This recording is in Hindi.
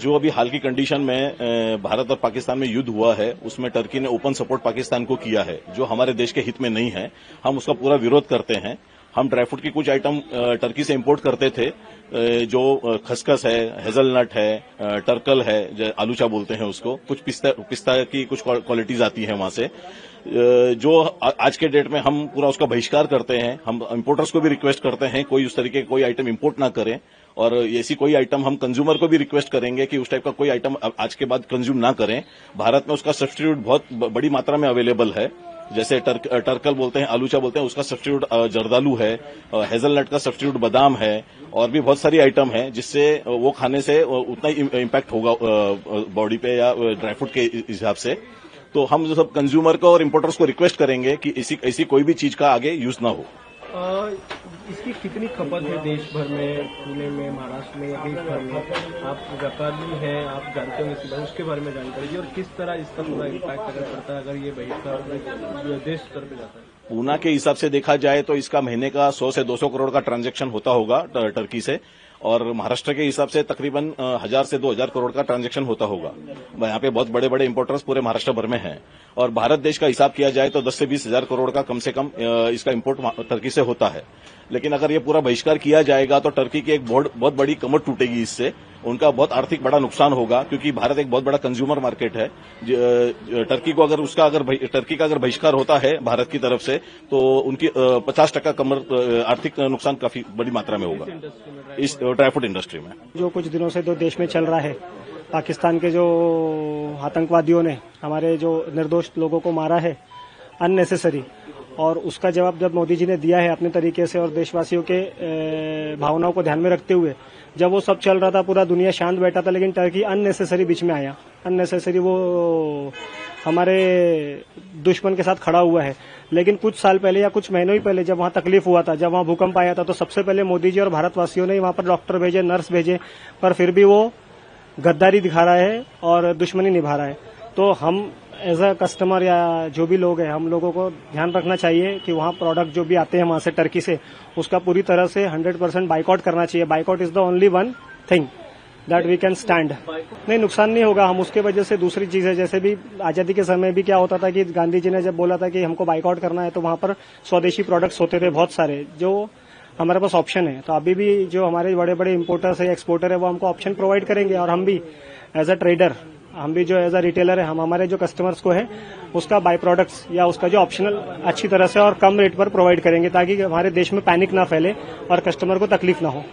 जो अभी हाल की कंडीशन में भारत और पाकिस्तान में युद्ध हुआ है, उसमें टर्की ने ओपन सपोर्ट पाकिस्तान को किया है, जो हमारे देश के हित में नहीं है। हम उसका पूरा विरोध करते हैं। हम ड्राई फ्रूट की कुछ आइटम टर्की से इंपोर्ट करते थे, जो खसखस है, हेजलनट है, टर्कल है, जो आलूचा बोलते हैं उसको, कुछ पिस्ता की कुछ क्वालिटीज आती हैं वहां से, जो आज के डेट में हम पूरा उसका बहिष्कार करते हैं। हम इंपोर्टर्स को भी रिक्वेस्ट करते हैं कोई उस तरीके कोई आइटम इंपोर्ट ना करें, और ऐसी कोई आइटम हम कंज्यूमर को भी रिक्वेस्ट करेंगे कि उस टाइप का कोई आइटम आज के बाद कंज्यूम ना करें। भारत में उसका सब्स्टिट्यूट बहुत बड़ी मात्रा में अवेलेबल है, जैसे टर्कल बोलते हैं, आलूचा बोलते हैं, उसका सब्स्टिट्यूट जर्दालू है, हेजलनट का सब्स्टिट्यूट बादाम है, और भी बहुत सारी आइटम है जिससे वो खाने से उतना ही इम्पैक्ट होगा बॉडी पे या ड्राई फ्रूट के हिसाब से। तो हम जो सब कंज्यूमर को और इंपोर्टर्स को रिक्वेस्ट करेंगे कि ऐसी कोई भी चीज का आगे यूज ना हो। इसकी कितनी खपत है देश भर में, पुणे में, महाराष्ट्र में या देश भर में? आप व्यापारी हैं, आप जानते होंगे इस बारे, उसके बारे में जानकारी दीजिए, और किस तरह इसका पूरा इम्पैक्ट अगर पड़ता है अगर ये बहिष्कार देश स्तर पर जाता है? पूना के हिसाब से देखा जाए तो इसका महीने का 100 से 200 करोड़ का ट्रांजैक्शन होता होगा टर्की से, और महाराष्ट्र के हिसाब से तकरीबन 1000 से 2000 करोड़ का ट्रांजैक्शन होता होगा। यहाँ पे बहुत बड़े बड़े इंपोर्टर्स पूरे महाराष्ट्र भर में हैं, और भारत देश का हिसाब किया जाए तो 10 से 20 हजार करोड़ का कम से कम इसका इंपोर्ट टर्की से होता है। लेकिन अगर ये पूरा बहिष्कार किया जाएगा तो टर्की की एक बहुत बड़ी कमर टूटेगी, इससे उनका बहुत आर्थिक बड़ा नुकसान होगा, क्योंकि भारत एक बहुत बड़ा कंज्यूमर मार्केट है। टर्की को टर्की का अगर बहिष्कार होता है भारत की तरफ से तो उनकी 50% कमर आर्थिक नुकसान काफी बड़ी मात्रा में होगा इस ड्राई फ्रूट इंडस्ट्री में। जो कुछ दिनों से जो देश में चल रहा है, पाकिस्तान के जो आतंकवादियों ने हमारे जो निर्दोष लोगों को मारा है अननेसेसरी, और उसका जवाब जब मोदी जी ने दिया है अपने तरीके से और देशवासियों के भावनाओं को ध्यान में रखते हुए, जब वो सब चल रहा था पूरा दुनिया शांत बैठा था, लेकिन टर्की अननेसेसरी बीच में आया, अननेसेसरी वो हमारे दुश्मन के साथ खड़ा हुआ है। लेकिन कुछ साल पहले या कुछ महीनों ही पहले जब वहां तकलीफ हुआ था, जब वहां भूकंप आया था, तो सबसे पहले मोदी जी और भारतवासियों ने वहां पर डॉक्टर भेजे, नर्स भेजे, पर फिर भी वो गद्दारी दिखा रहा है और दुश्मनी निभा रहा है। तो हम एज अ कस्टमर या जो भी लोग हैं, हम लोगों को ध्यान रखना चाहिए कि वहाँ प्रोडक्ट जो भी आते हैं वहाँ से टर्की से, उसका पूरी तरह से 100% बाइकआउट करना चाहिए। Boycott is the only one thing that we can stand. नहीं, नुकसान नहीं होगा। हम उसके वजह से दूसरी चीजें, जैसे भी आजादी के समय भी क्या होता था कि गांधी जी ने जब बोला था कि हमको बाइकआउट करना है, तो वहाँ पर स्वदेशी प्रोडक्ट्स होते थे बहुत सारे, जो हमारे पास ऑप्शन है। तो अभी भी जो हमारे बड़े बड़े इंपोर्टर्स है, एक्सपोर्टर है, वो हमको ऑप्शन प्रोवाइड करेंगे, और हम भी एज अ ट्रेडर, हम भी जो एज अ रिटेलर है, हम हमारे जो कस्टमर्स को है उसका बाय प्रोडक्ट्स या उसका जो ऑप्शनल अच्छी तरह से और कम रेट पर प्रोवाइड करेंगे, ताकि हमारे देश में पैनिक ना फैले और कस्टमर को तकलीफ ना हो।